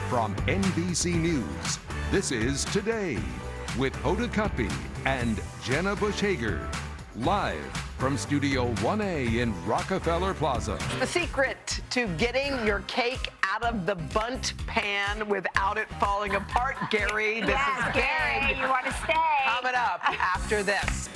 From NBC News, this is Today with Hoda Kotb and Jenna Bush Hager. Live from Studio 1A in Rockefeller Plaza. The secret to getting your cake out of the bundt pan without it falling apart, Gary. This is big. Gary, you want to stay. Coming up after this.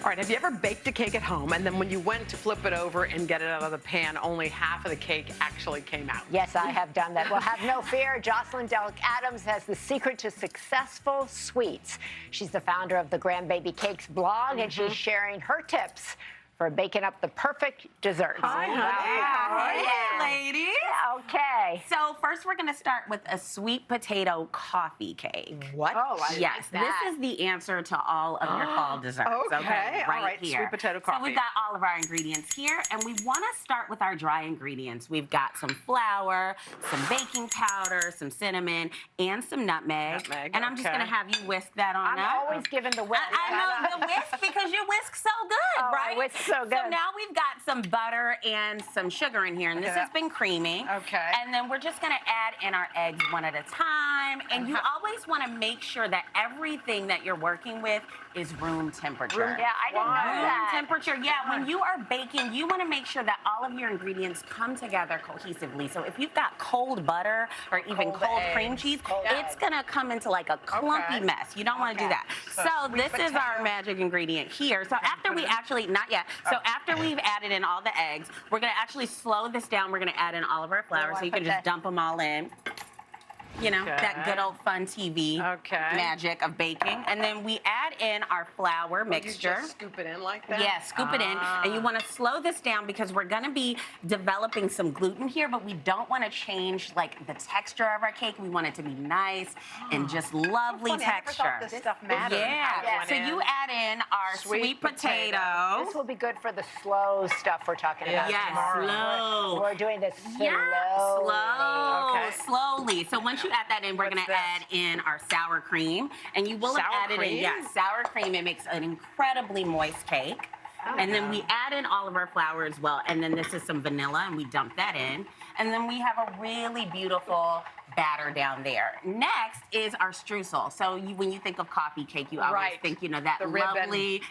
All right, have you ever baked a cake at home and then when you went to flip it over and get it out of the pan, only half of the cake actually came out? Yes, I have done that. Well, have no fear. Jocelyn Delic Adams has the secret to successful sweets. She's the founder of the Grandbaby Cakes blog, and she's sharing her tips for baking up the perfect desserts. Hi, honey. How are you, ladies? Okay. So first we're going to start with a sweet potato coffee cake. What? Oh, I Yes, like that. this is the answer to all of your fall desserts. Okay, all right, here. sweet potato coffee. So we've got all of our ingredients here, and we want to start with our dry ingredients. We've got some flour, some baking powder, some cinnamon, and some nutmeg. And I'm just going to have you whisk that on I'm up. always giving the whisk. I know the whisk because you whisk so good, Oh, right? I whisk so good. So now we've got some butter and some sugar in here, and this has been creamy. Okay. And then we're just going to add in our eggs one at a time. And you always want to make sure that everything that you're working with is room temperature. Yeah, I didn't know that. Room temperature, yeah. When you are baking, you want to make sure that all of your ingredients come together cohesively. So if you've got cold butter or even cold cream cheese, it's going to come into like a clumpy mess. You don't want to do that. So this is our magic ingredient here. So after we actually, not yet. So after we've added in all the eggs, we're going to actually slow this down. We're going to add in all of our flour, so you can just dump them all in. You know, that good old fun TV magic of baking. And then we add in our flour mixture. You just scoop it in like that? Yeah, scoop it in. And you want to slow this down because we're going to be developing some gluten here, but we don't want to change like the texture of our cake. We want it to be nice and just lovely texture. I never thought this stuff mattered. Yeah. So you add in our sweet potato. This will be good for the slow stuff we're talking about tomorrow. Slow. We're doing this slowly. So once you add that in, we're going to add in our sour cream. And you will have added in, sour cream. It makes an incredibly moist cake. And then we add in all of our flour as well. And then this is some vanilla, and we dump that in. And then we have a really beautiful batter down there. Next is our streusel. So when you think of coffee cake, you always think, you know, that lovely,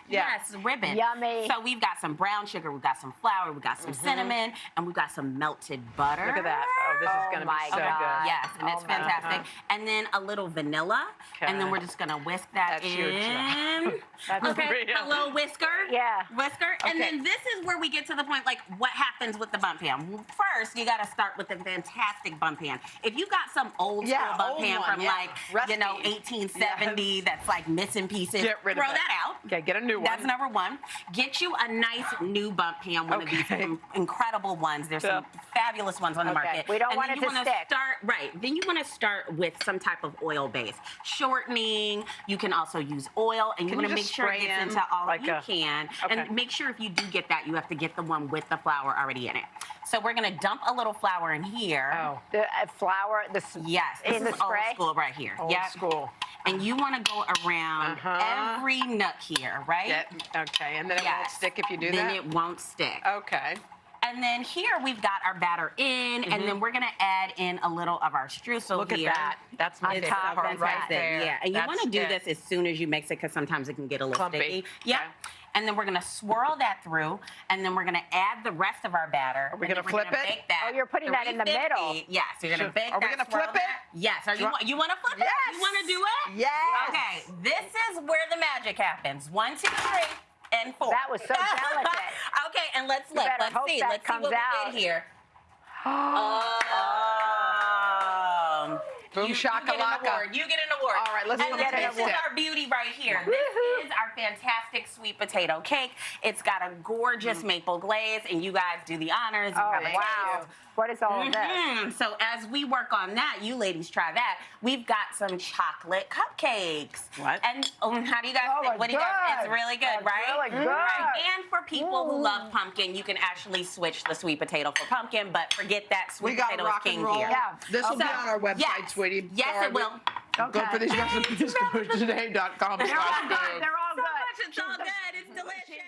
ribbon. Yummy. So we've got some brown sugar, we've got some flour, we've got some cinnamon, and we've got some melted butter. Look at that. Oh, this is going to be so good. Yes, and it's fantastic. And then a little vanilla, and then we're just going to whisk that in. A little whisker. Yeah. Whisker. And then this is where we get to the point, like, what happens with the bundt pan? Well, first, you got to start with a fantastic bundt pan. If you got some old school bundt pan from like, you know, 1870 that's like missing pieces, get rid of throw that out. Okay, get a new one. That's number one. Get you a nice new bundt pan, one of these incredible ones. There's some fabulous ones on the market. We don't want it to stick. Then you want to start with some type of oil base. Shortening, you can also use oil, and you want to make sure it gets into all you can. And make sure if you do get that, you have to get the one with the flour already in it. So we're going to dump a little flour in here. The flour, this is the spray? old school right here. Old school. And you want to go around every nook here, right? Okay, and then it won't stick if you do that? Then it won't stick. Okay. And then here we've got our batter in, and then we're going to add in a little of our streusel Look here. at that. That's my favorite part right there. Yeah, and you want to do this as soon as you mix it because sometimes it can get a little sticky. Yeah. And then we're going to swirl that through, and then we're going to add the rest of our batter. Are we going to flip it? Bake that. Oh, you're putting that in the middle. Yes, you're going to bake that. Are we going to flip it? Yes. You want to flip it? Yes. You want to do it? Yes. Okay, this is where the magic happens. 1, 2, 3, and 4. That was so talented. Okay, and let's look. Let's see. Let's see what we did here. Boom shakalaka. You get an award. All right, let's get an award. This is our beauty right here. This is our fantastic sweet potato cake. It's got a gorgeous maple glaze, and you guys do the honors. Wow. What is all of this? So as we work on that, you ladies try that. We've got some chocolate cupcakes. What? And how do you guys think? What do you guys? It's really good, right? Really good. Right. And for people who love pumpkin, you can actually switch the sweet potato for pumpkin, but forget that sweet potato is king here. Yeah. This will be on our website, sweetie. Yes, it will. Go for these recipes to today.com. They're all good. It's all good. It's delicious.